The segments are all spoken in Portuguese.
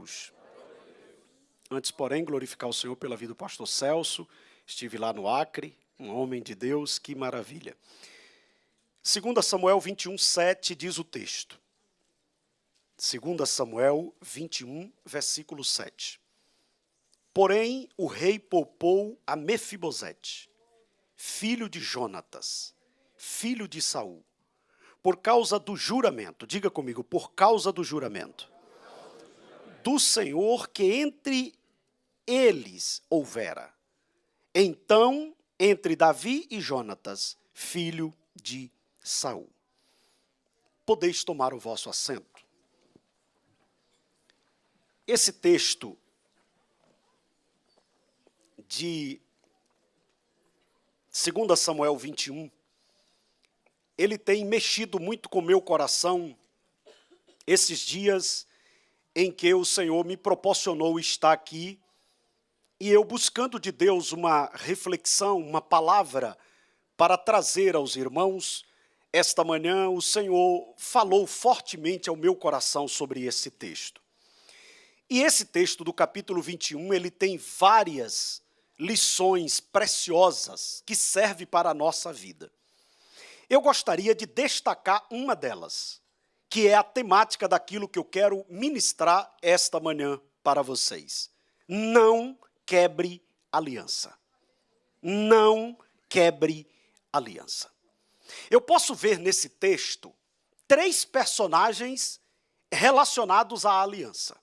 Deus. Antes, porém, glorificar o Senhor pela vida do pastor Celso. Estive lá no Acre, um homem de Deus, que maravilha. 2 Samuel 21:7 diz o texto. 2 Samuel 21, versículo 7. Porém, o rei poupou a Mefibosete, filho de Jonatas, filho de Saul, por causa do juramento, diga comigo, por causa do juramento, do Senhor que entre eles houvera. Então, entre Davi e Jonatas, filho de Saul. Podeis tomar o vosso assento. Esse texto de 2 Samuel 21, ele tem mexido muito com o meu coração esses dias em que o Senhor me proporcionou estar aqui e eu buscando de Deus uma reflexão, uma palavra para trazer aos irmãos. Esta manhã o Senhor falou fortemente ao meu coração sobre esse texto. E esse texto do capítulo 21, ele tem várias lições preciosas que servem para a nossa vida. Eu gostaria de destacar uma delas, que é a temática daquilo que eu quero ministrar esta manhã para vocês. Não quebre aliança. Não quebre aliança. Eu posso ver nesse texto 3 personagens relacionados à aliança.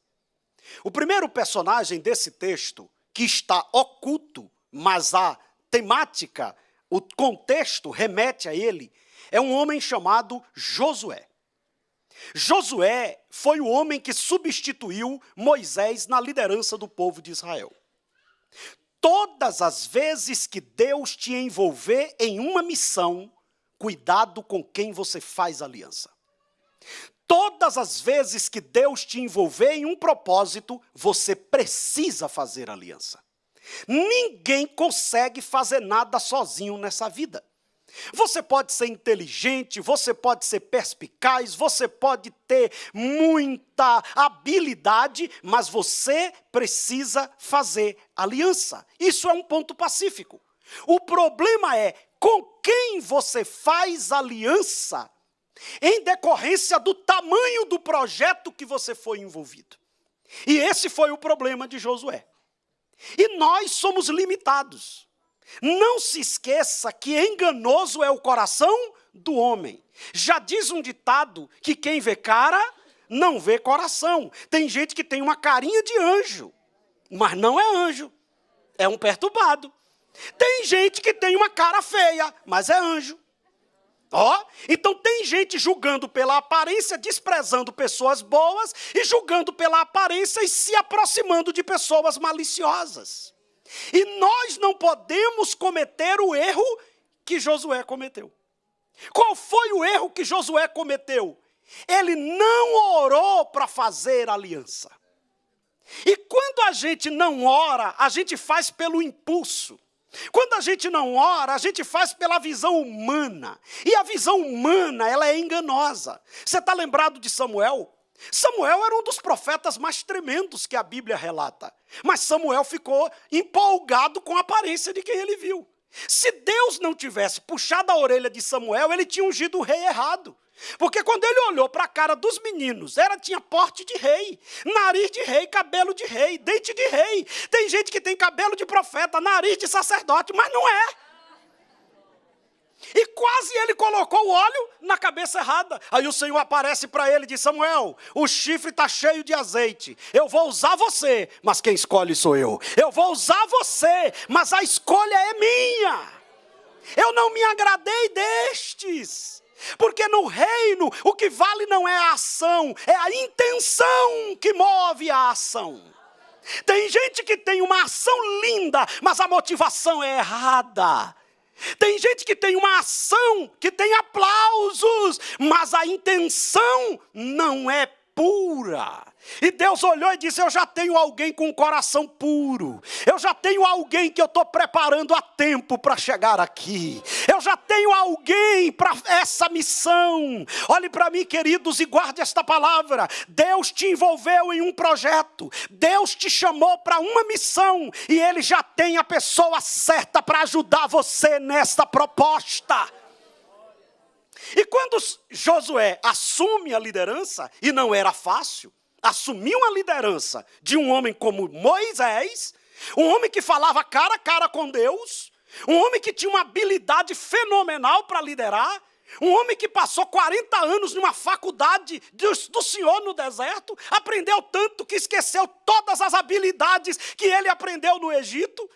O primeiro personagem desse texto, que está oculto, mas a temática, o contexto remete a ele, é um homem chamado Josué. Josué foi o homem que substituiu Moisés na liderança do povo de Israel. Todas as vezes que Deus te envolver em uma missão, cuidado com quem você faz aliança. Todas as vezes que Deus te envolver em um propósito, você precisa fazer aliança. Ninguém consegue fazer nada sozinho nessa vida. Você pode ser inteligente, você pode ser perspicaz, você pode ter muita habilidade, mas você precisa fazer aliança. Isso é um ponto pacífico. O problema é com quem você faz aliança em decorrência do tamanho do projeto que você foi envolvido. E esse foi o problema de Josué. E nós somos limitados. Não se esqueça que enganoso é o coração do homem. Já diz um ditado que quem vê cara não vê coração. Tem gente que tem uma carinha de anjo, mas não é anjo, é um perturbado. Tem gente que tem uma cara feia, mas é anjo. Então tem gente julgando pela aparência, desprezando pessoas boas e julgando pela aparência e se aproximando de pessoas maliciosas. E nós não podemos cometer o erro que Josué cometeu. Qual foi o erro que Josué cometeu? Ele não orou para fazer aliança. E quando a gente não ora, a gente faz pelo impulso. Quando a gente não ora, a gente faz pela visão humana. E a visão humana, ela é enganosa. Você está lembrado de Samuel? Samuel era um dos profetas mais tremendos que a Bíblia relata. Mas Samuel ficou empolgado com a aparência de quem ele viu. Se Deus não tivesse puxado a orelha de Samuel, ele tinha ungido o rei errado. Porque quando ele olhou para a cara dos meninos, tinha porte de rei, nariz de rei, cabelo de rei, dente de rei. Tem gente que tem cabelo de profeta, nariz de sacerdote, mas não é. E quase ele colocou o óleo na cabeça errada. Aí o Senhor aparece para ele e diz: Samuel, o chifre está cheio de azeite. Eu vou usar você, mas quem escolhe sou eu. Eu vou usar você, mas a escolha é minha. Eu não me agradei destes. Porque no reino, o que vale não é a ação, é a intenção que move a ação. Tem gente que tem uma ação linda, mas a motivação é errada. Tem gente que tem uma ação, que tem aplausos, mas a intenção não é pura. E Deus olhou e disse, eu já tenho alguém com um coração puro. Eu já tenho alguém que eu estou preparando há tempo para chegar aqui. Eu já tenho alguém para essa missão. Olhe para mim, queridos, e guarde esta palavra. Deus te envolveu em um projeto. Deus te chamou para uma missão. E Ele já tem a pessoa certa para ajudar você nesta proposta. E quando Josué assume a liderança, e não era fácil, assumiu a liderança de um homem como Moisés, um homem que falava cara a cara com Deus, um homem que tinha uma habilidade fenomenal para liderar, um homem que passou 40 anos numa faculdade do Senhor no deserto, aprendeu tanto que esqueceu todas as habilidades que ele aprendeu no Egito,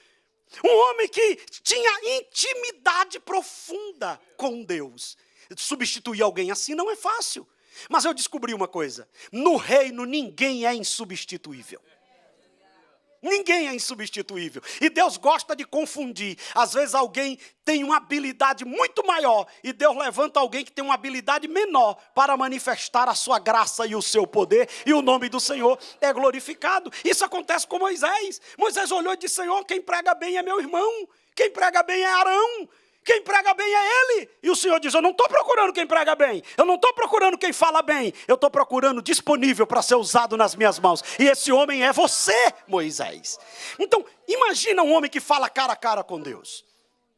um homem que tinha intimidade profunda com Deus. Substituir alguém assim não é fácil. Mas eu descobri uma coisa, no reino ninguém é insubstituível. Ninguém é insubstituível. E Deus gosta de confundir. Às vezes alguém tem uma habilidade muito maior e Deus levanta alguém que tem uma habilidade menor para manifestar a sua graça e o seu poder, e o nome do Senhor é glorificado. Isso acontece com Moisés. Moisés olhou e disse, Senhor, quem prega bem é meu irmão, quem prega bem é Arão. Quem prega bem é ele. E o Senhor diz, eu não estou procurando quem prega bem. Eu não estou procurando quem fala bem. Eu estou procurando disponível para ser usado nas minhas mãos. E esse homem é você, Moisés. Então, imagina um homem que fala cara a cara com Deus.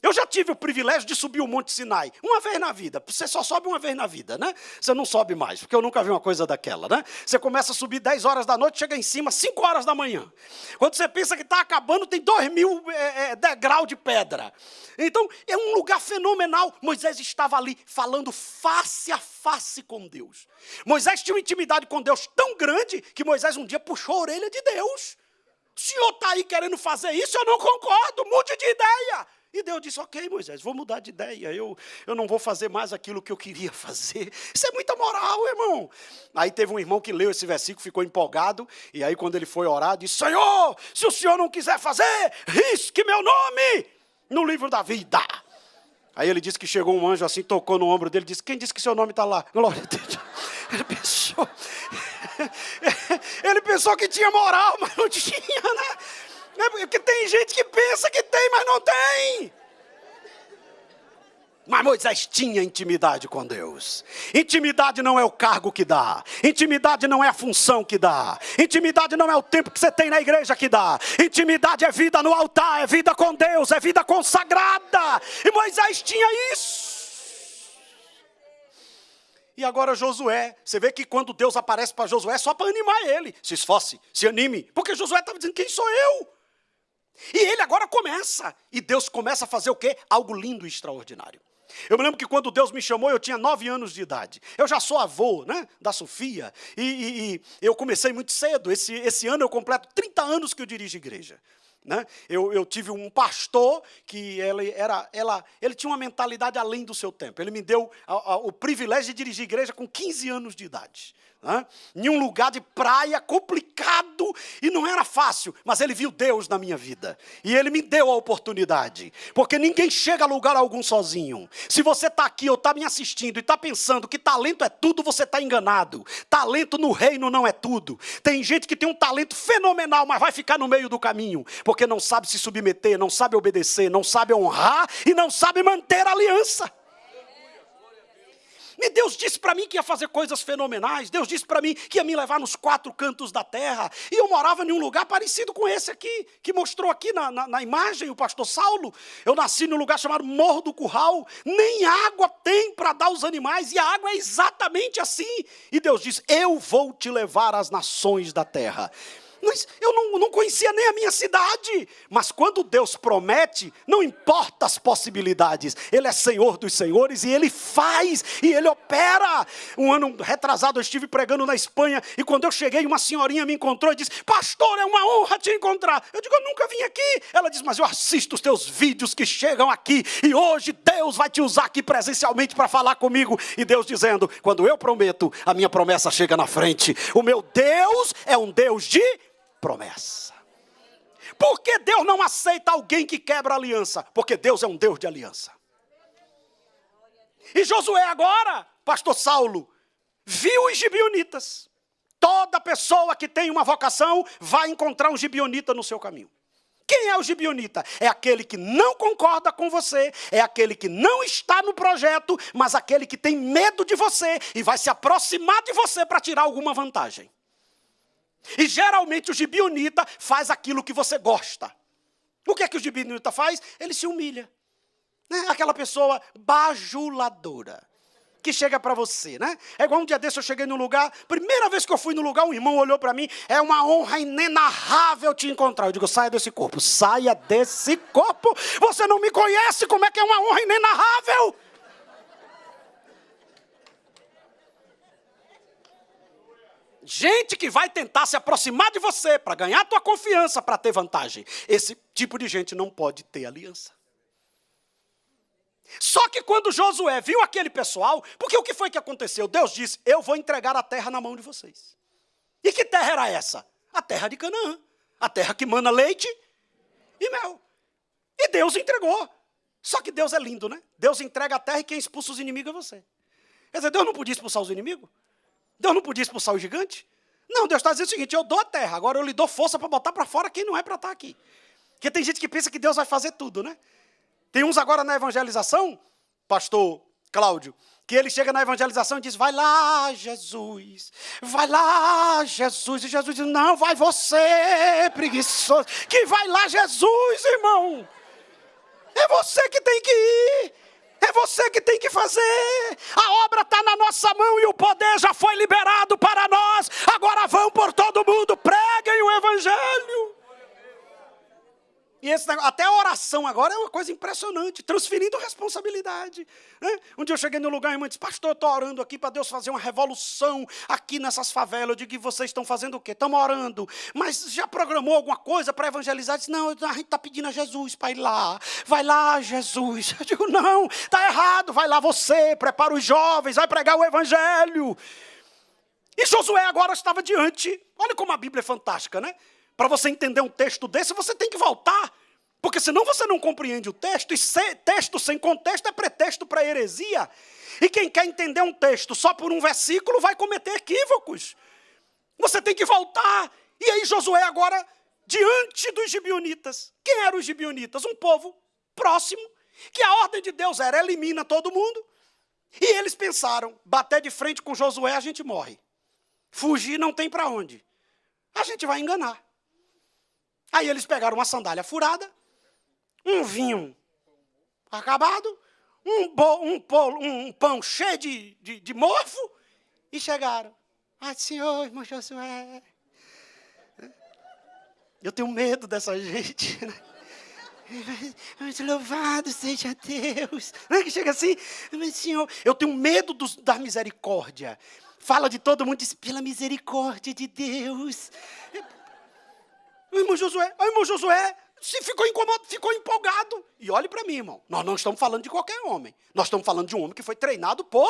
Eu já tive o privilégio de subir o Monte Sinai, uma vez na vida. Você só sobe uma vez na vida, né? Você não sobe mais, porque eu nunca vi uma coisa daquela, né? Você começa a subir 10 horas da noite, chega em cima 5 horas da manhã. Quando você pensa que está acabando, tem 2.000 degraus de pedra. Então, é um lugar fenomenal. Moisés estava ali falando face a face com Deus. Moisés tinha uma intimidade com Deus tão grande que Moisés um dia puxou a orelha de Deus. O senhor está aí querendo fazer isso? Eu não concordo, mude de ideia. E Deus disse, ok, Moisés, vou mudar de ideia, eu não vou fazer mais aquilo que eu queria fazer. Isso é muita moral, irmão. Aí teve um irmão que leu esse versículo, ficou empolgado, e aí quando ele foi orar, disse, Senhor, se o senhor não quiser fazer, risque meu nome no livro da vida. Aí ele disse que chegou um anjo assim, tocou no ombro dele, disse, quem disse que seu nome está lá? Glória a Deus. Ele pensou que tinha moral, mas não tinha, né? Porque tem gente que pensa que tem, mas não tem. Mas Moisés tinha intimidade com Deus. Intimidade não é o cargo que dá. Intimidade não é a função que dá. Intimidade não é o tempo que você tem na igreja que dá. Intimidade é vida no altar, é vida com Deus, é vida consagrada. E Moisés tinha isso. E agora Josué, você vê que quando Deus aparece para Josué, é só para animar ele. Se esforce, se anime. Porque Josué estava dizendo, quem sou eu? E ele agora começa. E Deus começa a fazer o quê? Algo lindo e extraordinário. Eu me lembro que quando Deus me chamou, eu tinha 9 anos de idade. Eu já sou avô, né, da Sofia. E eu comecei muito cedo. Esse ano eu completo 30 anos que eu dirijo igreja. Né? Eu tive um pastor que ele tinha uma mentalidade além do seu tempo. Ele me deu o privilégio de dirigir igreja com 15 anos de idade. Né? Em um lugar de praia complicado, e não era fácil, mas ele viu Deus na minha vida, e ele me deu a oportunidade, porque ninguém chega a lugar algum sozinho. Se você está aqui ou está me assistindo e está pensando que talento é tudo, você está enganado. Talento no reino não é tudo. Tem gente que tem um talento fenomenal, mas vai ficar no meio do caminho, porque não sabe se submeter, não sabe obedecer, não sabe honrar e não sabe manter a aliança. E Deus disse para mim que ia fazer coisas fenomenais. Deus disse para mim que ia me levar nos 4 cantos da terra. E eu morava em um lugar parecido com esse aqui, que mostrou aqui na imagem o pastor Saulo. Eu nasci num lugar chamado Morro do Curral. Nem água tem para dar aos animais. E a água é exatamente assim. E Deus disse, eu vou te levar às nações da terra. Mas eu não conhecia nem a minha cidade. Mas quando Deus promete, não importa as possibilidades. Ele é Senhor dos senhores e Ele faz e Ele opera. Um ano retrasado eu estive pregando na Espanha e quando eu cheguei uma senhorinha me encontrou e disse, pastor, é uma honra te encontrar. Eu digo, eu nunca vim aqui. Ela diz, mas eu assisto os teus vídeos que chegam aqui e hoje Deus vai te usar aqui presencialmente para falar comigo. E Deus dizendo, quando eu prometo, a minha promessa chega na frente. O meu Deus é um Deus de promessa. Por que Deus não aceita alguém que quebra a aliança? Porque Deus é um Deus de aliança. E Josué agora, pastor Saulo, viu os gibeonitas. Toda pessoa que tem uma vocação vai encontrar um gibionita no seu caminho. Quem é o gibionita? É aquele que não concorda com você, é aquele que não está no projeto, mas aquele que tem medo de você e vai se aproximar de você para tirar alguma vantagem. E geralmente o gibionita faz aquilo que você gosta. O que é que o gibionita faz? Ele se humilha. Né? Aquela pessoa bajuladora que chega para você, né? É igual um dia desse eu cheguei num lugar, primeira vez que eu fui no lugar, um irmão olhou para mim, é uma honra inenarrável te encontrar. Eu digo, saia desse corpo, você não me conhece, como é que é uma honra inenarrável? Gente que vai tentar se aproximar de você para ganhar a tua confiança, para ter vantagem. Esse tipo de gente não pode ter aliança. Só que quando Josué viu aquele pessoal, porque o que foi que aconteceu? Deus disse, eu vou entregar a terra na mão de vocês. E que terra era essa? A terra de Canaã. A terra que mana leite e mel. E Deus entregou. Só que Deus é lindo, né? Deus entrega a terra e quem expulsa os inimigos é você. Quer dizer, Deus não podia expulsar os inimigos? Deus não podia expulsar o gigante? Não, Deus está dizendo o seguinte, eu dou a terra, agora eu lhe dou força para botar para fora quem não é para estar aqui. Porque tem gente que pensa que Deus vai fazer tudo, né? Tem uns agora na evangelização, pastor Cláudio, que ele chega na evangelização e diz, vai lá, Jesus, vai lá, Jesus. E Jesus diz, não, vai você, preguiçoso, que vai lá, Jesus, irmão. É você que tem que ir, é você que tem que fazer. A obra está na nossa mão e o poder já foi liberado para nós. Agora vão por todo mundo, preguem o evangelho. E esse negócio, até a oração agora é uma coisa impressionante, transferindo responsabilidade. Né? Um dia eu cheguei no lugar e a irmã disse, pastor, eu estou orando aqui para Deus fazer uma revolução aqui nessas favelas. Eu digo, e vocês estão fazendo o quê? Estamos orando. Mas já programou alguma coisa para evangelizar? Eu disse, não, a gente está pedindo a Jesus para ir lá. Vai lá, Jesus. Eu digo, não, está errado, vai lá você, prepara os jovens, vai pregar o evangelho. E Josué agora estava diante. Olha como a Bíblia é fantástica, né? Para você entender um texto desse, você tem que voltar. Porque senão você não compreende o texto. E texto sem contexto é pretexto para heresia. E quem quer entender um texto só por um versículo vai cometer equívocos. Você tem que voltar. E aí Josué agora, diante dos gibeonitas. Quem eram os gibeonitas? Um povo próximo. Que a ordem de Deus era, elimina todo mundo. E eles pensaram, bater de frente com Josué, a gente morre. Fugir não tem para onde. A gente vai enganar. Aí eles pegaram uma sandália furada, um vinho acabado, um pão cheio de mofo, e chegaram. Ai, Senhor, irmão Josué, eu tenho medo dessa gente. Mas louvado seja Deus. Não é que chega assim, mas Senhor, eu tenho medo da misericórdia. Fala de todo mundo, diz, pela misericórdia de Deus. O irmão Josué se ficou incomodado, ficou empolgado. E olhe para mim, irmão. Nós não estamos falando de qualquer homem. Nós estamos falando de um homem que foi treinado por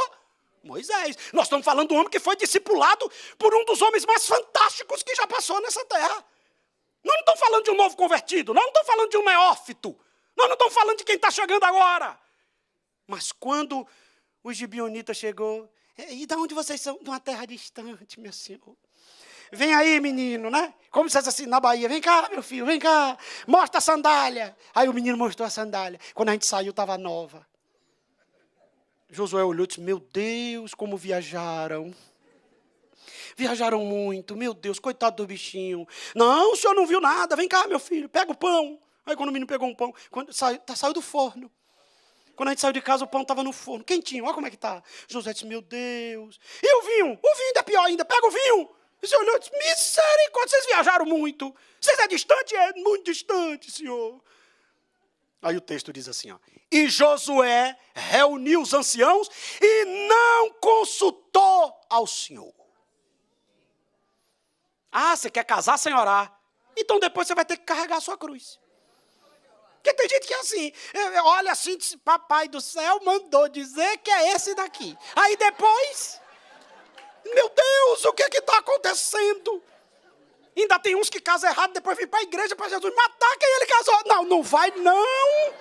Moisés. Nós estamos falando de um homem que foi discipulado por um dos homens mais fantásticos que já passou nessa terra. Nós não estamos falando de um novo convertido. Nós não estamos falando de um neófito. Nós não estamos falando de quem está chegando agora. Mas quando o gibeonita chegou, e de onde vocês são? De uma terra distante, meu senhor. Vem aí, menino, né? Como se fosse assim na Bahia. Vem cá, meu filho, vem cá. Mostra a sandália. Aí o menino mostrou a sandália. Quando a gente saiu, estava nova. Josué olhou e disse, meu Deus, como viajaram. Viajaram muito, meu Deus, coitado do bichinho. Não, o senhor não viu nada. Vem cá, meu filho, pega o pão. Aí quando o menino pegou um pão, saiu do forno. Quando a gente saiu de casa, o pão estava no forno. Quentinho, olha como é que está. Josué disse, meu Deus. E o vinho? O vinho ainda é pior ainda. Pega o vinho. E o senhor olhou e disse, misericórdia, vocês viajaram muito. Vocês é distante? É muito distante, senhor. Aí o texto diz assim, ó. E Josué reuniu os anciãos e não consultou ao Senhor. Ah, você quer casar sem orar? Então depois você vai ter que carregar a sua cruz. Porque tem gente que é assim, olha assim, diz, papai do céu mandou dizer que é esse daqui. Aí depois... Meu Deus, o que está acontecendo? Ainda tem uns que casam errado, depois vêm para a igreja para Jesus matar quem ele casou. Não, não vai não.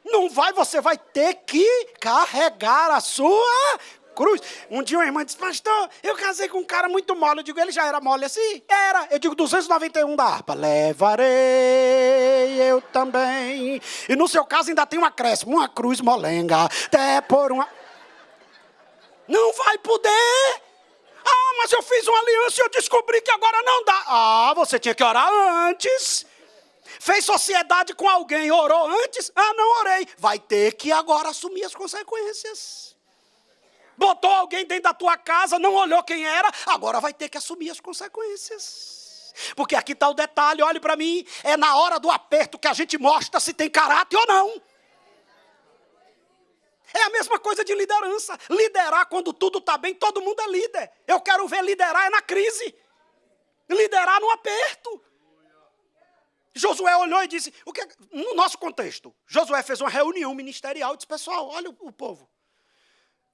Não vai, você vai ter que carregar a sua cruz. Um dia uma irmã disse, pastor, eu casei com um cara muito mole. Eu digo, ele já era mole assim? Era. Eu digo, 291 da harpa. Levarei eu também. E no seu caso ainda tem um acréscimo, uma cruz molenga. Até por uma... Não vai poder. Ah, mas eu fiz uma aliança e eu descobri que agora não dá. Ah, você tinha que orar antes. Fez sociedade com alguém, orou antes? Ah, não orei. Vai ter que agora assumir as consequências. Botou alguém dentro da tua casa, não olhou quem era, agora vai ter que assumir as consequências. Porque aqui está o detalhe, olhe para mim, é na hora do aperto que a gente mostra se tem caráter ou não. É a mesma coisa de liderança. Liderar quando tudo está bem, todo mundo é líder. Eu quero ver liderar é na crise. Liderar no aperto. Josué olhou e disse, no nosso contexto, Josué fez uma reunião ministerial e disse, pessoal, olha o povo.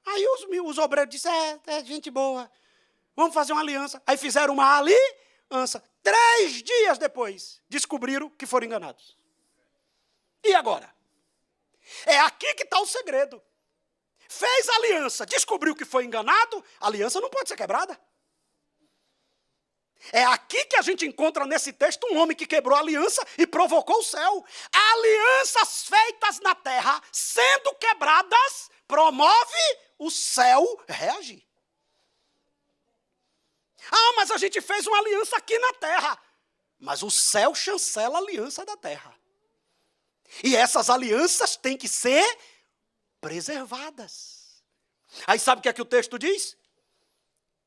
Aí os obreiros disseram, é gente boa, vamos fazer uma aliança. Aí fizeram uma aliança. 3 dias depois, descobriram que foram enganados. E agora? É aqui que está o segredo. Fez aliança, descobriu que foi enganado, a aliança não pode ser quebrada. É aqui que a gente encontra nesse texto um homem que quebrou a aliança e provocou o céu. Alianças feitas na terra, sendo quebradas, promove o céu reagir. Ah, mas a gente fez uma aliança aqui na terra. Mas o céu chancela a aliança da terra. E essas alianças têm que ser preservadas. Aí sabe o que é que o texto diz?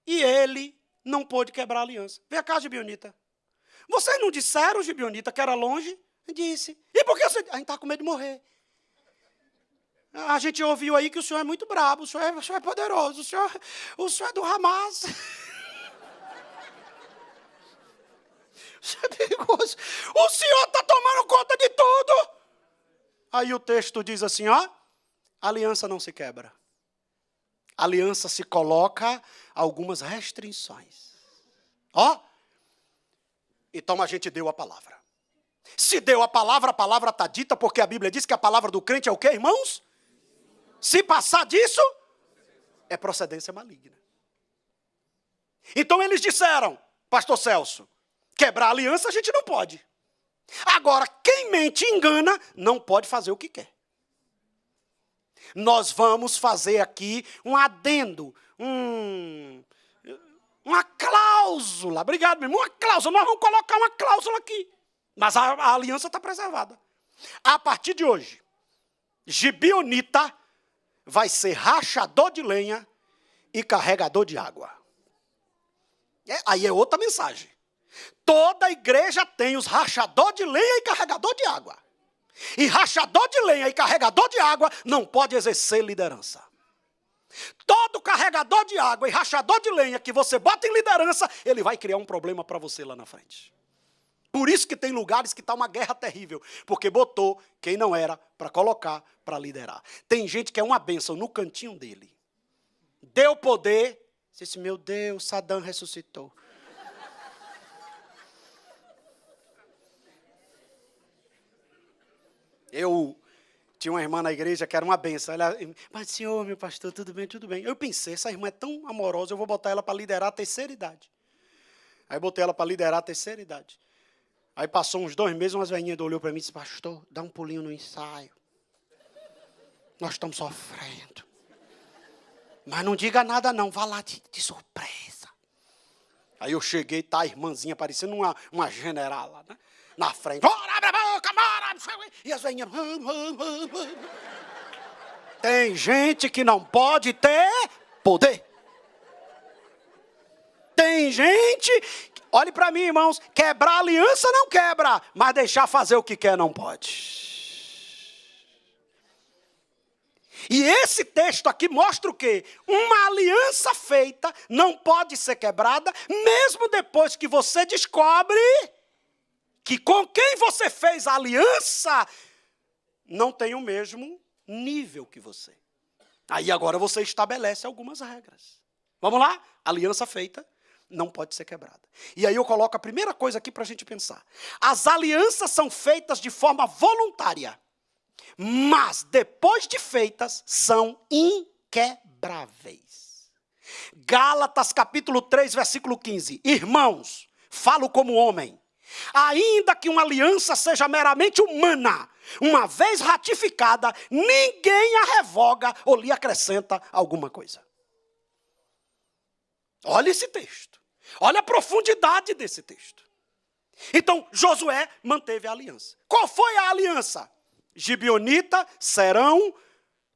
E ele não pôde quebrar a aliança. Vem cá, Gibeonita. Vocês não disseram, Gibeonita, que era longe? Disse. E por que você... A gente está com medo de morrer. A gente ouviu aí que o senhor é muito brabo, o senhor é poderoso, o senhor é do Hamas. O senhor é perigoso. O senhor está tomando conta de tudo. Aí o texto diz assim, ó, a aliança não se quebra. A aliança se coloca algumas restrições. Ó, então a gente deu a palavra. Se deu a palavra está dita, porque a Bíblia diz que a palavra do crente é o quê, irmãos? Se passar disso, é procedência maligna. Então eles disseram, pastor Celso, quebrar a aliança a gente não pode. Agora, quem mente e engana, não pode fazer o que quer. Nós vamos fazer aqui um adendo, uma cláusula. Obrigado, meu irmão. Uma cláusula. Nós vamos colocar uma cláusula aqui. Mas a aliança está preservada. A partir de hoje, Gibeonita vai ser rachador de lenha e carregador de água. Aí é outra mensagem. Toda igreja tem os rachador de lenha e carregador de água. E rachador de lenha e carregador de água não pode exercer liderança. Todo carregador de água e rachador de lenha que você bota em liderança, ele vai criar um problema para você lá na frente. Por isso que tem lugares que está uma guerra terrível, porque botou quem não era para colocar, para liderar. Tem gente que é uma bênção no cantinho dele. Deu poder, disse, meu Deus, Saddam ressuscitou. Eu tinha uma irmã na igreja que era uma benção. Ela, mas senhor, meu pastor, tudo bem, tudo bem. Eu pensei, essa irmã é tão amorosa, eu vou botar ela para liderar a terceira idade. Aí botei ela para liderar a terceira idade. Aí passou uns 2 meses, umas velhinhas olhou para mim e disse, pastor, dá um pulinho no ensaio. Nós estamos sofrendo. Mas não diga nada não, vá lá de surpresa. Aí eu cheguei, tá a irmãzinha parecendo uma generala, né? Na frente. E as velhinhas. Tem gente que não pode ter poder. Tem gente, olhe para mim, irmãos, quebrar aliança não quebra, mas deixar fazer o que quer não pode. E esse texto aqui mostra o quê? Uma aliança feita não pode ser quebrada, mesmo depois que você descobre que com quem você fez a aliança não tem o mesmo nível que você. Aí agora você estabelece algumas regras. Vamos lá? Aliança feita não pode ser quebrada. E aí eu coloco a primeira coisa aqui para a gente pensar. As alianças são feitas de forma voluntária, mas depois de feitas são inquebráveis. desmembráveis. Gálatas capítulo 3, versículo 15. Irmãos, falo como homem, ainda que uma aliança seja meramente humana, uma vez ratificada, ninguém a revoga ou lhe acrescenta alguma coisa. Olha esse texto. Olha a profundidade desse texto. Então, Josué manteve a aliança. Qual foi a aliança? Gibeonitas serão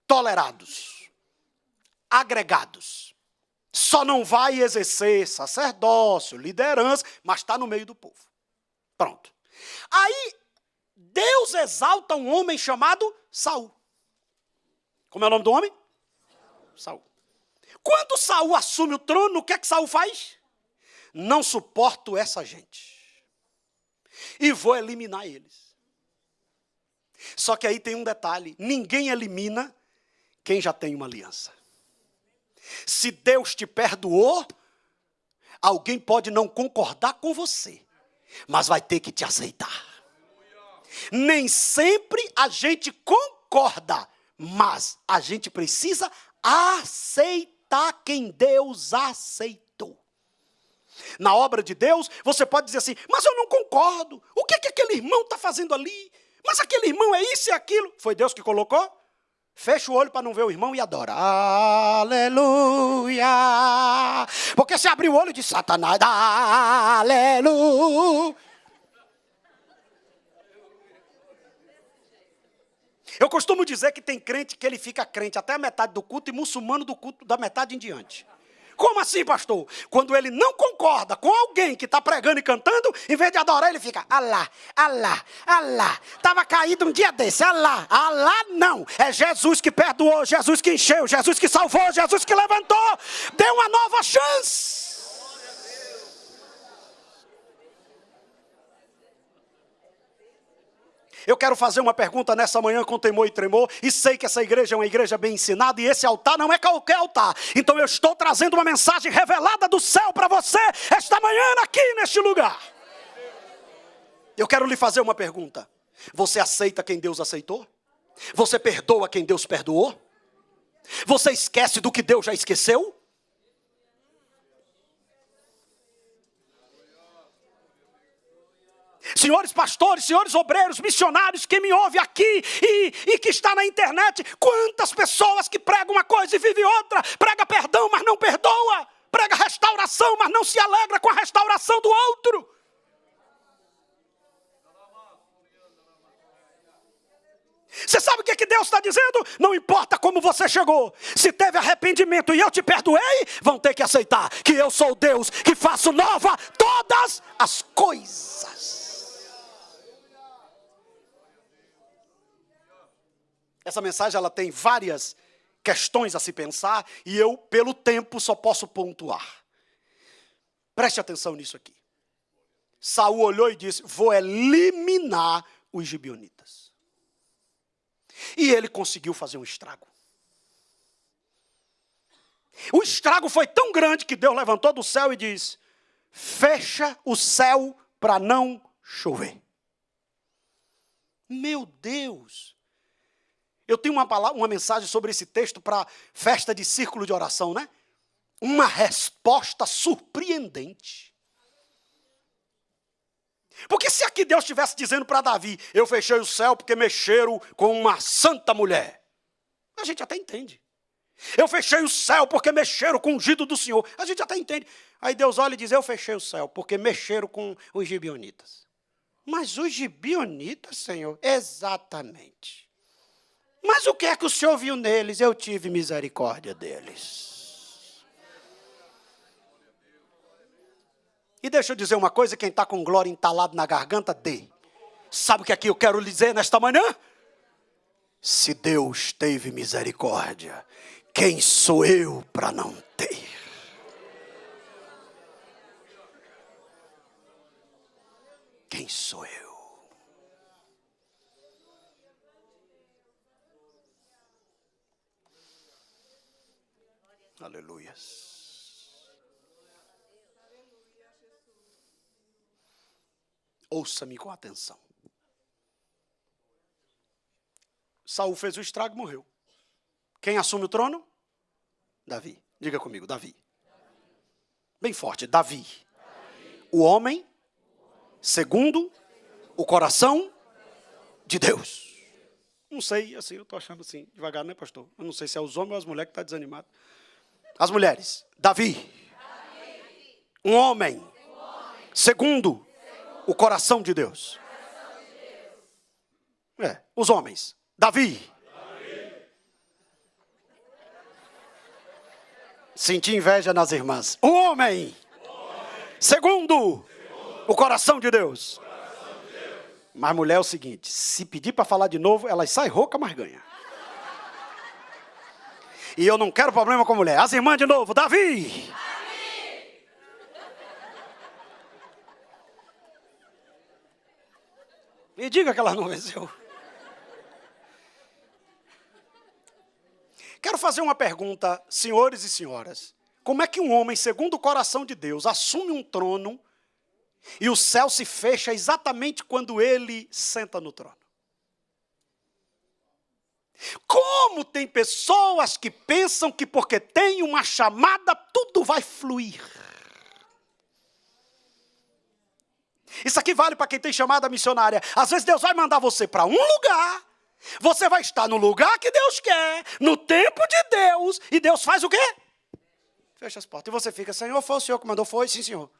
tolerados, agregados. Só não vai exercer sacerdócio, liderança, mas está no meio do povo. Pronto. Aí, Deus exalta um homem chamado Saul. Como é o nome do homem? Saul. Quando Saul assume o trono, o que é que Saul faz? Não suporto essa gente. E vou eliminar eles. Só que aí tem um detalhe. Ninguém elimina quem já tem uma aliança. Se Deus te perdoou, alguém pode não concordar com você, mas vai ter que te aceitar. Nem sempre a gente concorda, mas a gente precisa aceitar quem Deus aceitou. Na obra de Deus, você pode dizer assim, mas eu não concordo. O que é que aquele irmão está fazendo ali? Mas aquele irmão é isso e aquilo. Foi Deus que colocou? Fecha o olho para não ver o irmão e adora. Aleluia. Porque se abrir o olho de Satanás, aleluia. Eu costumo dizer que tem crente que ele fica crente até a metade do culto e muçulmano do culto da metade em diante. Como assim, pastor? Quando ele não concorda com alguém que está pregando e cantando, em vez de adorar, ele fica, Alá, Alá, Alá. Estava caído um dia desse, Alá, Alá não. É Jesus que perdoou, Jesus que encheu, Jesus que salvou, Jesus que levantou. Deu uma nova chance. Eu quero fazer uma pergunta nessa manhã com temor e tremor, e sei que essa igreja é uma igreja bem ensinada, e esse altar não é qualquer altar. Então eu estou trazendo uma mensagem revelada do céu para você, esta manhã aqui neste lugar. Eu quero lhe fazer uma pergunta. Você aceita quem Deus aceitou? Você perdoa quem Deus perdoou? Você esquece do que Deus já esqueceu? Senhores pastores, senhores obreiros, missionários que me ouvem aqui e que está na internet, quantas pessoas que pregam uma coisa e vivem outra, prega perdão, mas não perdoa, prega restauração, mas não se alegra com a restauração do outro. Você sabe o que Deus está dizendo? Não importa como você chegou, se teve arrependimento e eu te perdoei, vão ter que aceitar que eu sou o Deus que faço nova todas as coisas. Essa mensagem ela tem várias questões a se pensar e eu, pelo tempo, só posso pontuar. Preste atenção nisso aqui. Saul olhou e disse, vou eliminar os gibeonitas. E ele conseguiu fazer um estrago. O estrago foi tão grande que Deus levantou do céu e disse, fecha o céu para não chover. Meu Deus! Eu tenho uma mensagem sobre esse texto para festa de círculo de oração, né? Uma resposta surpreendente. Porque se aqui Deus estivesse dizendo para Davi, eu fechei o céu porque mexeram com uma santa mulher, a gente até entende. Eu fechei o céu porque mexeram com o ungido do Senhor, a gente até entende. Aí Deus olha e diz, eu fechei o céu porque mexeram com os gibeonitas. Mas os gibeonitas, Senhor, exatamente. Mas o que é que o Senhor viu neles? Eu tive misericórdia deles. E deixa eu dizer uma coisa, quem está com glória entalado na garganta, dê. Sabe o que aqui eu quero lhe dizer nesta manhã? Se Deus teve misericórdia, quem sou eu para não ter? Quem sou eu? Aleluias. Ouça-me com atenção. Saul fez o estrago e morreu. Quem assume o trono? Davi. Diga comigo, Davi. Bem forte, Davi. O homem segundo o coração de Deus. Não sei, assim, eu estou achando assim, devagar, né, pastor? Eu não sei se é os homens ou as mulheres que estão desanimados. As mulheres, Davi. Um homem segundo o coração de Deus. Os homens, Davi. Senti inveja nas irmãs. Um homem segundo o coração de Deus. Mas mulher é o seguinte, se pedir para falar de novo, elas saem rouca, mas ganha. E eu não quero problema com mulher. As irmãs de novo, Davi. Me diga que ela não venceu. Quero fazer uma pergunta, senhores e senhoras. Como é que um homem, segundo o coração de Deus, assume um trono e o céu se fecha exatamente quando ele senta no trono? Como tem pessoas que pensam que porque tem uma chamada, tudo vai fluir. Isso aqui vale para quem tem chamada missionária. Às vezes Deus vai mandar você para um lugar, você vai estar no lugar que Deus quer, no tempo de Deus, e Deus faz o quê? Fecha as portas. E você fica, Senhor, foi o Senhor que mandou? Foi, sim, Senhor.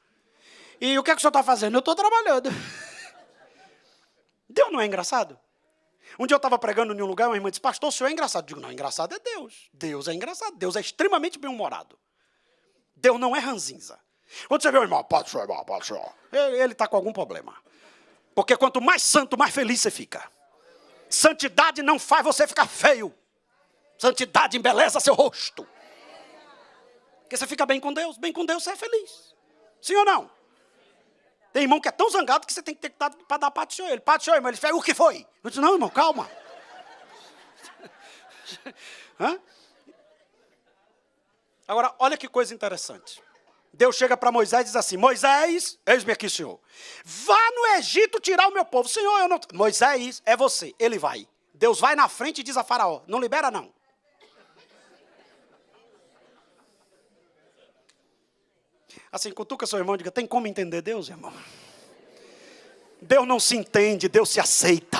E o que é que o Senhor está fazendo? Eu estou trabalhando. Deus não é engraçado? Um dia eu estava pregando em um lugar, uma irmã disse, pastor, o senhor é engraçado. Eu digo, não, engraçado é Deus. Deus é engraçado. Deus é extremamente bem-humorado. Deus não é ranzinza. Quando você vê o irmão, pode ser, ele está com algum problema. Porque quanto mais santo, mais feliz você fica. Santidade não faz você ficar feio. Santidade embeleza seu rosto. Porque você fica bem com Deus você é feliz. Sim ou não? Tem irmão que é tão zangado que você tem que ter que dar para dar parte do senhor. Ele, parte do senhor, irmão. Ele fala, o que foi? Eu disse, não, irmão, calma. Hã? Agora, olha que coisa interessante. Deus chega para Moisés e diz assim, Moisés, eis-me aqui, Senhor. Vá no Egito tirar o meu povo. Senhor, eu não... Moisés, é você. Ele vai. Deus vai na frente e diz a Faraó, não libera não. Assim, cutuca seu irmão e diga, tem como entender Deus, irmão? Deus não se entende, Deus se aceita.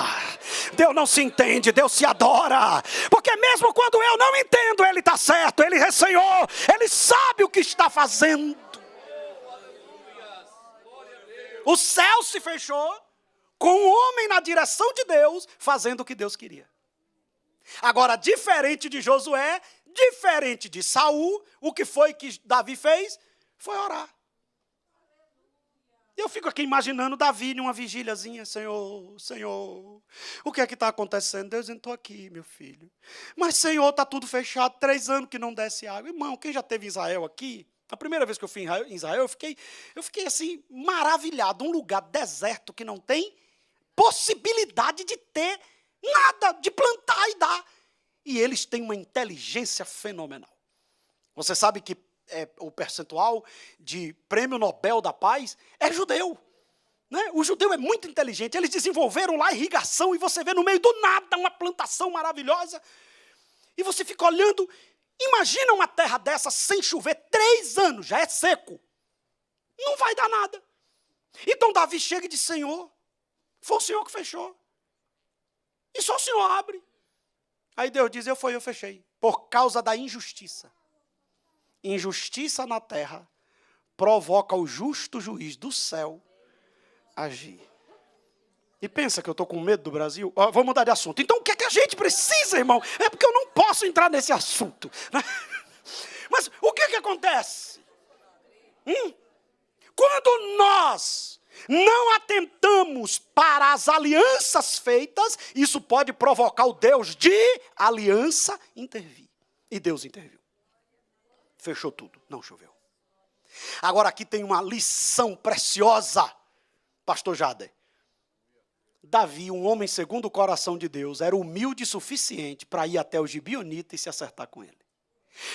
Deus não se entende, Deus se adora. Porque mesmo quando eu não entendo, Ele está certo, Ele é Senhor, Ele sabe o que está fazendo. O céu se fechou com o homem na direção de Deus, fazendo o que Deus queria. Agora, diferente de Josué, diferente de Saul, o que foi que Davi fez? Foi orar. E eu fico aqui imaginando Davi numa vigíliazinha, Senhor, Senhor, o que é que está acontecendo? Deus, eu não estou aqui, meu filho. Mas, Senhor, está tudo fechado, 3 anos que não desce água. Irmão, quem já teve em Israel aqui, a primeira vez que eu fui em Israel, eu fiquei assim, maravilhado. Um lugar deserto que não tem possibilidade de ter nada, de plantar e dar. E eles têm uma inteligência fenomenal. Você sabe que o percentual de prêmio Nobel da Paz é judeu. Né? O judeu é muito inteligente. Eles desenvolveram lá irrigação e você vê no meio do nada uma plantação maravilhosa. E você fica olhando. Imagina uma terra dessa sem chover 3 anos, já é seco. Não vai dar nada. Então Davi chega e diz, Senhor, foi o Senhor que fechou. E só o Senhor abre. Aí Deus diz, eu fechei. Por causa da injustiça. Injustiça na terra provoca o justo juiz do céu agir. E pensa que eu estou com medo do Brasil? Vou mudar de assunto. Então o que é que a gente precisa, irmão? É porque eu não posso entrar nesse assunto. Mas o que é que acontece? Quando nós não atentamos para as alianças feitas, isso pode provocar o Deus de aliança intervir. E Deus interviu. Fechou tudo, não choveu. Agora aqui tem uma lição preciosa, pastor Jader. Davi, um homem segundo o coração de Deus, era humilde o suficiente para ir até o Gibeonita e se acertar com ele.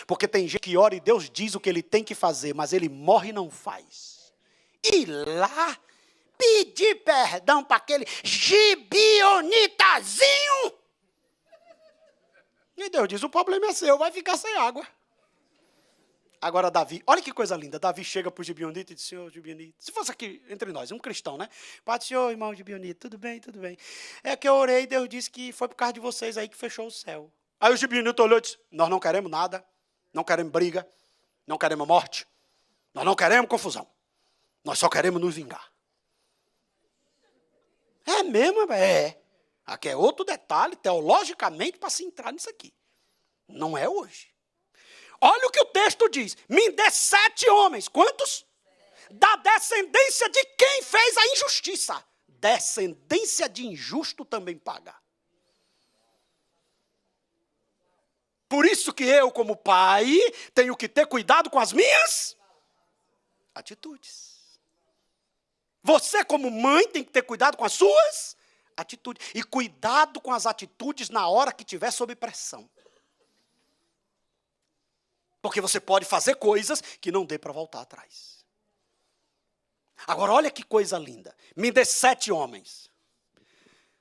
Porque tem gente que ora e Deus diz o que ele tem que fazer, mas ele morre e não faz. E lá, pedir perdão para aquele Gibeonitazinho. E Deus diz, o problema é seu, vai ficar sem água. Agora Davi, olha que coisa linda. Davi chega para o Gibeonita e diz: Senhor Gibeonita, se fosse aqui entre nós, um cristão, né? Pai do Senhor, irmão Gibeonita, tudo bem, tudo bem. É que eu orei e Deus disse que foi por causa de vocês aí que fechou o céu. Aí o Gibeonita olhou e disse: nós não queremos nada, não queremos briga, não queremos morte, nós não queremos confusão. Nós só queremos nos vingar. É mesmo? É. Aqui é outro detalhe, teologicamente, para se entrar nisso aqui. Não é hoje. Olha o que o texto diz. Me dê 7 homens. Quantos? Da descendência de quem fez a injustiça. Descendência de injusto também paga. Por isso que eu, como pai, tenho que ter cuidado com as minhas atitudes. Você, como mãe, tem que ter cuidado com as suas atitudes. E cuidado com as atitudes na hora que estiver sob pressão. Porque você pode fazer coisas que não dê para voltar atrás. Agora, olha que coisa linda. Me dê 7 homens.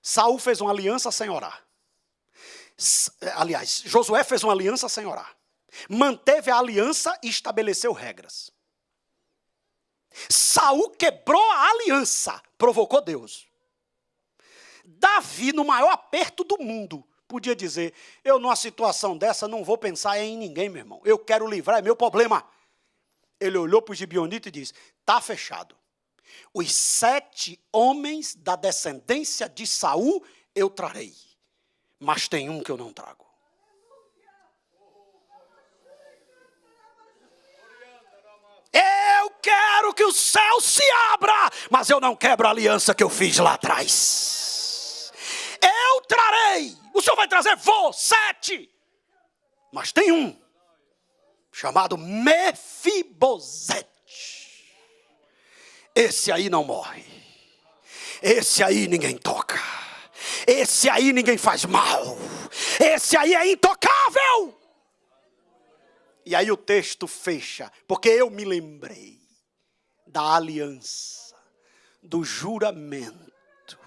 Saul fez uma aliança sem orar. Aliás, Josué fez uma aliança sem orar. Manteve a aliança e estabeleceu regras. Saul quebrou a aliança, provocou Deus. Davi, no maior aperto do mundo, podia dizer: eu numa situação dessa não vou pensar em ninguém, meu irmão. Eu quero livrar, é meu problema. Ele olhou para o Gibeonita e disse: está fechado. Os 7 homens da descendência de Saul eu trarei. Mas tem um que eu não trago. Eu quero que o céu se abra, mas eu não quebro a aliança que eu fiz lá atrás. Eu trarei. O senhor vai trazer? Vou, 7. Mas tem um, chamado Mefibosete. Esse aí não morre. Esse aí ninguém toca. Esse aí ninguém faz mal. Esse aí é intocável. E aí o texto fecha, porque eu me lembrei da aliança, do juramento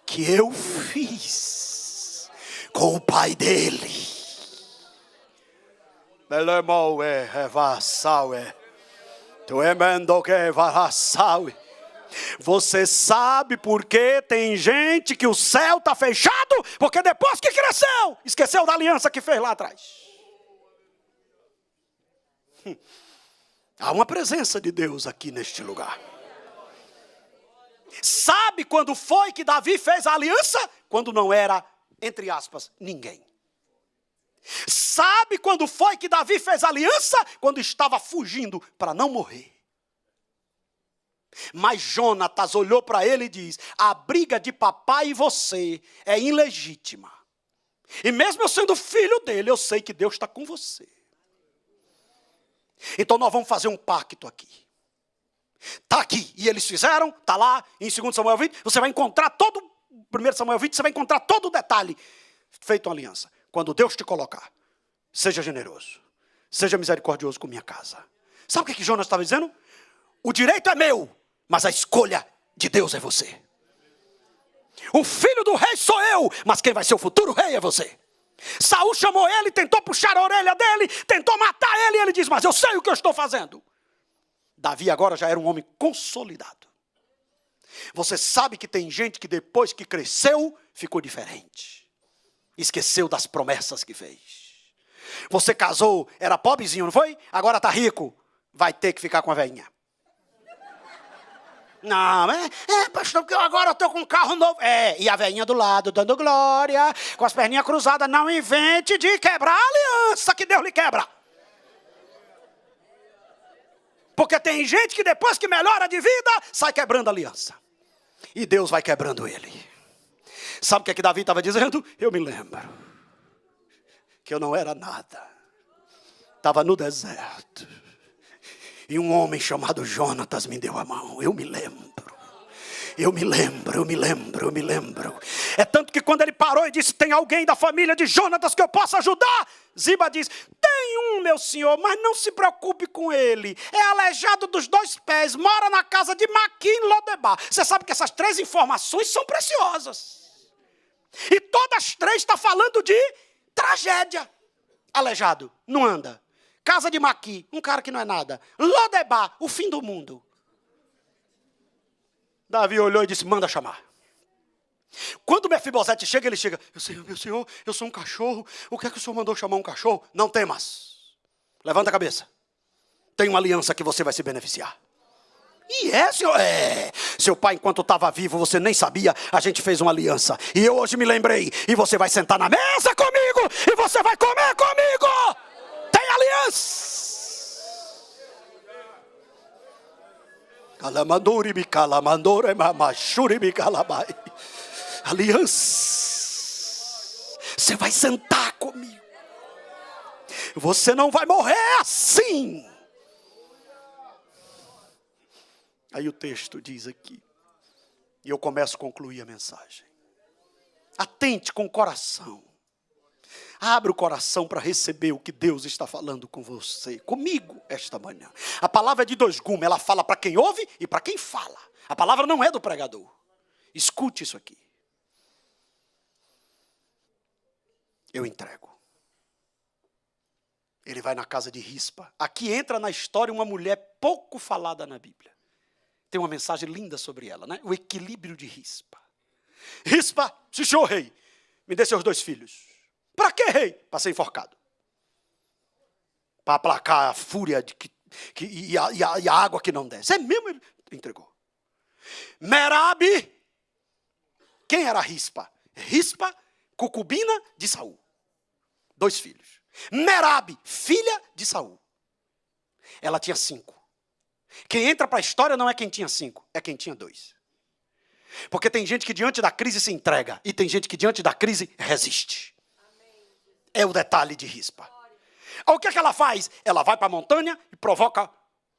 que eu fiz com o pai dele. Você sabe por que tem gente que o céu está fechado? Porque depois que cresceu, esqueceu da aliança que fez lá atrás. Há uma presença de Deus aqui neste lugar. Sabe quando foi que Davi fez a aliança? Quando não era, entre aspas, ninguém. Sabe quando foi que Davi fez a aliança? Quando estava fugindo para não morrer. Mas Jonatas olhou para ele e diz: a briga de papai e você é ilegítima. E mesmo eu sendo filho dele, eu sei que Deus está com você. Então nós vamos fazer um pacto aqui. Está aqui. E eles fizeram, está lá em 2 Samuel 20. Você vai encontrar todo, 1 Samuel 20, você vai encontrar todo o detalhe. Feito uma aliança. Quando Deus te colocar, seja generoso. Seja misericordioso com minha casa. Sabe o que Jonas estava dizendo? O direito é meu, mas a escolha de Deus é você. O filho do rei sou eu, mas quem vai ser o futuro rei é você. Saul chamou ele, tentou puxar a orelha dele, tentou matar ele, e ele diz: mas eu sei o que eu estou fazendo. Davi agora já era um homem consolidado. Você sabe que tem gente que depois que cresceu, ficou diferente. Esqueceu das promessas que fez. Você casou, era pobrezinho, não foi? Agora está rico, vai ter que ficar com a velhinha. Não, pastor, porque agora eu estou com um carro novo. E a velhinha do lado, dando glória, com as perninhas cruzadas. Não invente de quebrar a aliança que Deus lhe quebra. Porque tem gente que depois que melhora de vida, sai quebrando a aliança. E Deus vai quebrando ele. Sabe o que é que Davi estava dizendo? Eu me lembro que eu não era nada. Estava no deserto. E um homem chamado Jonatas me deu a mão. Eu me lembro. É tanto que quando ele parou e disse: tem alguém da família de Jonatas que eu possa ajudar? Ziba diz: tem um, meu senhor, mas não se preocupe com ele. É aleijado dos 2 pés, mora na casa de Maquim em Lodebar. Você sabe que essas 3 informações são preciosas. E todas as 3 estão falando de tragédia. Aleijado, não anda. casa de Maqui, um cara que não é nada. Lodebar, o fim do mundo. Davi olhou e disse, manda chamar. Quando Mefibosete chega, ele chega, meu senhor, eu sou um cachorro, o que é que o senhor mandou chamar um cachorro? Não temas, levanta a cabeça, tem uma aliança que você vai se beneficiar. E senhor, seu pai enquanto estava vivo, você nem sabia, a gente fez uma aliança, e eu hoje me lembrei, e você vai sentar na mesa comigo, e você vai comer comigo, tem aliança. Aliança. Você vai sentar comigo. Você não vai morrer assim. Aí o texto diz aqui, e eu começo a concluir a mensagem. Atente com o coração. Abre o coração para receber o que Deus está falando com você, comigo, esta manhã. A palavra é de dois gumes, ela fala para quem ouve e para quem fala. A palavra não é do pregador. Escute isso aqui. Eu entrego. Ele vai na casa de Rispa. Aqui entra na história uma mulher pouco falada na Bíblia. Tem uma mensagem linda sobre ela, né? O equilíbrio de Rispa. Rispa, se senhor rei, me dê seus 2 filhos. Para que, rei? Para ser enforcado. Para aplacar a fúria e a água que não desce. É mesmo, ele entregou. Merabe. Quem era Rispa? Rispa, concubina de Saul. 2 filhos. Merabe, filha de Saul. Ela tinha 5. Quem entra para a história não é quem tinha 5, é quem tinha 2. Porque tem gente que diante da crise se entrega, e tem gente que diante da crise resiste. É o detalhe de Rispa. O que é que ela faz? Ela vai para a montanha e provoca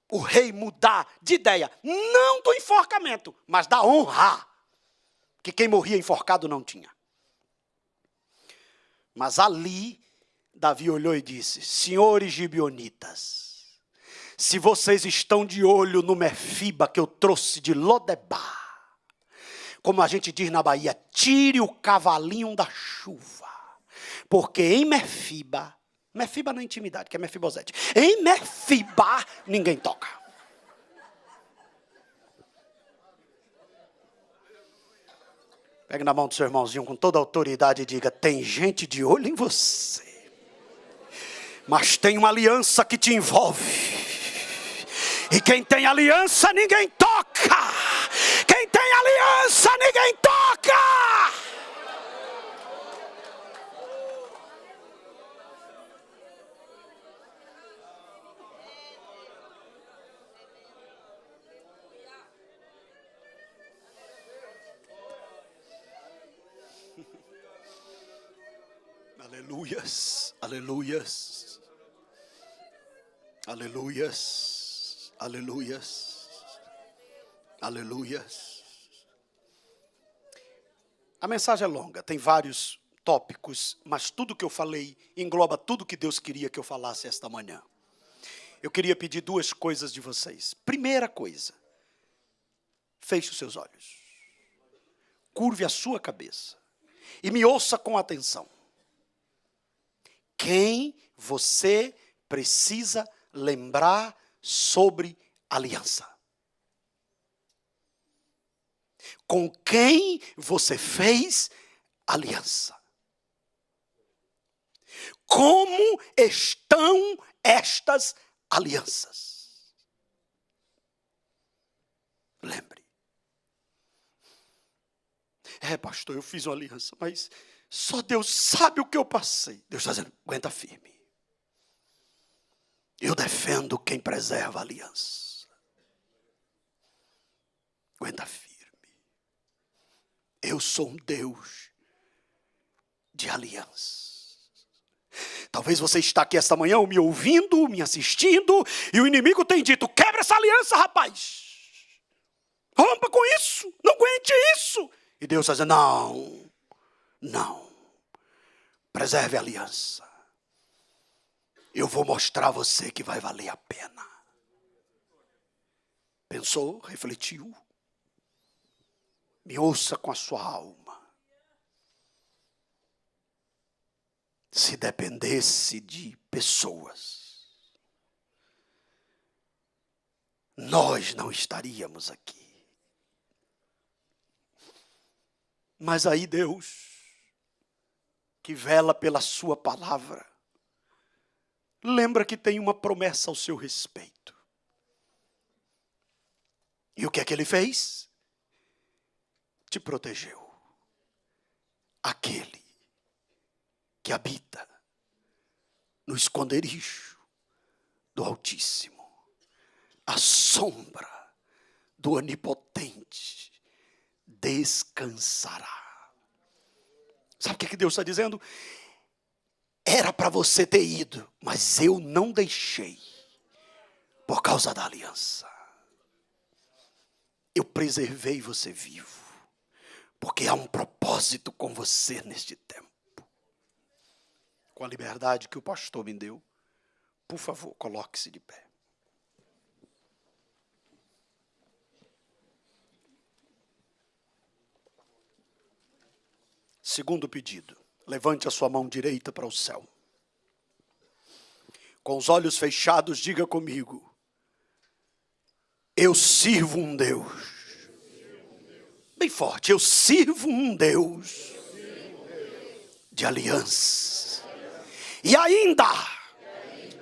o rei mudar de ideia. Não do enforcamento, mas da honra. Que quem morria enforcado não tinha. Mas ali, Davi olhou e disse, senhores gibeonitas, se vocês estão de olho no Mefiba que eu trouxe de Lodebar, como a gente diz na Bahia, tire o cavalinho da chuva. Porque em Mefiba na intimidade, que é Mefibosete, em Mefiba ninguém toca. Pegue na mão do seu irmãozinho com toda a autoridade e diga, tem gente de olho em você, mas tem uma aliança que te envolve. E quem tem aliança ninguém toca. Quem tem aliança ninguém toca. Aleluias, aleluias, aleluias, aleluias, aleluias. A mensagem é longa, tem vários tópicos, mas tudo que eu falei engloba tudo que Deus queria que eu falasse esta manhã. Eu queria pedir 2 coisas de vocês. Primeira coisa, feche os seus olhos, curve a sua cabeça e me ouça com atenção. Quem você precisa lembrar sobre aliança? Com quem você fez aliança? Como estão estas alianças? Lembre. Pastor, eu fiz uma aliança, mas só Deus sabe o que eu passei. Deus está dizendo, aguenta firme. Eu defendo quem preserva a aliança. Aguenta firme. Eu sou um Deus de aliança. Talvez você está aqui esta manhã me ouvindo, me assistindo, e o inimigo tem dito, quebra essa aliança, rapaz. Rompa com isso, não aguente isso. E Deus está dizendo, não, preserve a aliança. Eu vou mostrar a você que vai valer a pena. Pensou, refletiu? Me ouça com a sua alma. Se dependesse de pessoas, nós não estaríamos aqui. Mas aí Deus, que vela pela sua palavra, lembra que tem uma promessa ao seu respeito. E o que é que ele fez? Te protegeu. Aquele que habita no esconderijo do Altíssimo, a sombra do Onipotente descansará. Sabe o que Deus está dizendo? Era para você ter ido, mas eu não deixei, por causa da aliança. Eu preservei você vivo, porque há um propósito com você neste tempo. Com a liberdade que o pastor me deu, por favor, coloque-se de pé. Segundo pedido, levante a sua mão direita para o céu. Com os olhos fechados, diga comigo: eu sirvo um Deus. Bem forte, eu sirvo um Deus de aliança. E ainda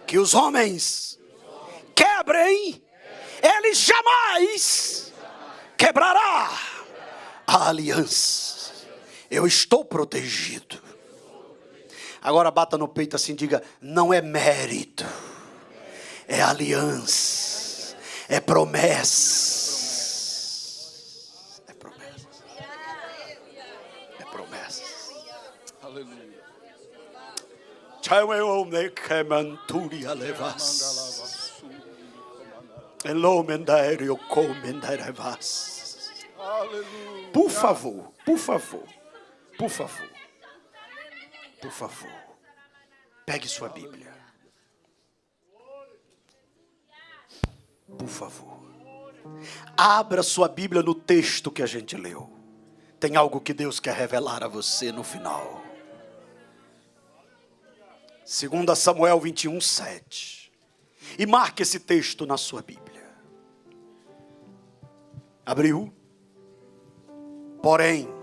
que os homens quebrem, ele jamais quebrará a aliança. Eu estou protegido. Agora bata no peito assim, diga: não é mérito, é aliança, é promessa. É promessa. É promessa. Aleluia. Por favor, por favor. Por favor, por favor, pegue sua Bíblia. Por favor, abra sua Bíblia no texto que a gente leu. Tem algo que Deus quer revelar a você no final. 2 Samuel 21, 7. E marque esse texto na sua Bíblia. Abriu? Porém,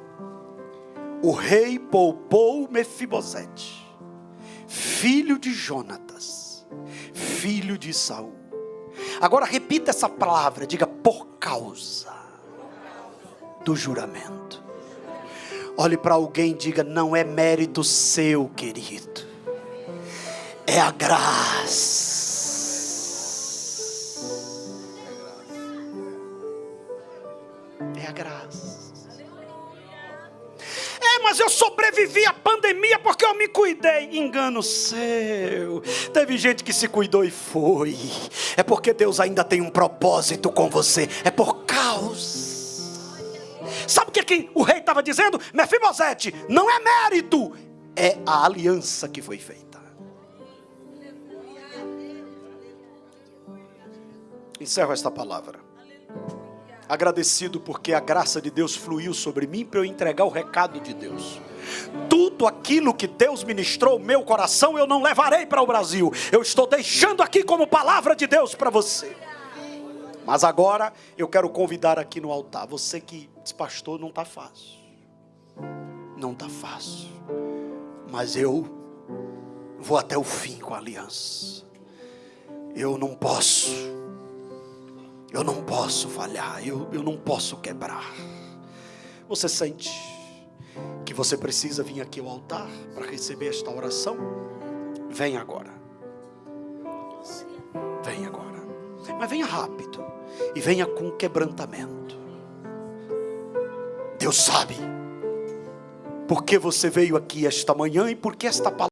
o rei poupou Mefibosete, filho de Jonatas, filho de Saul. Agora repita essa palavra, diga: por causa do juramento. Olhe para alguém e diga: não é mérito seu, querido, é a graça. É a graça. Mas eu sobrevivi à pandemia porque eu me cuidei. Engano seu. Teve gente que se cuidou e foi. É porque Deus ainda tem um propósito com você. É por causa. Sabe o que o rei estava dizendo? Mefibosete, não é mérito, é a aliança que foi feita. Encerro esta palavra agradecido porque a graça de Deus fluiu sobre mim para eu entregar o recado de Deus. Tudo aquilo que Deus ministrou no meu coração eu não levarei para o Brasil. Eu estou deixando aqui como palavra de Deus para você. Mas agora eu quero convidar aqui no altar. Você que diz: pastor, não está fácil. Não está fácil. Mas eu vou até o fim com a aliança. Eu não posso falhar, eu não posso quebrar. Você sente que você precisa vir aqui ao altar para receber esta oração? Vem agora. Venha agora. Mas venha rápido. E venha com quebrantamento. Deus sabe por que você veio aqui esta manhã e por que esta palavra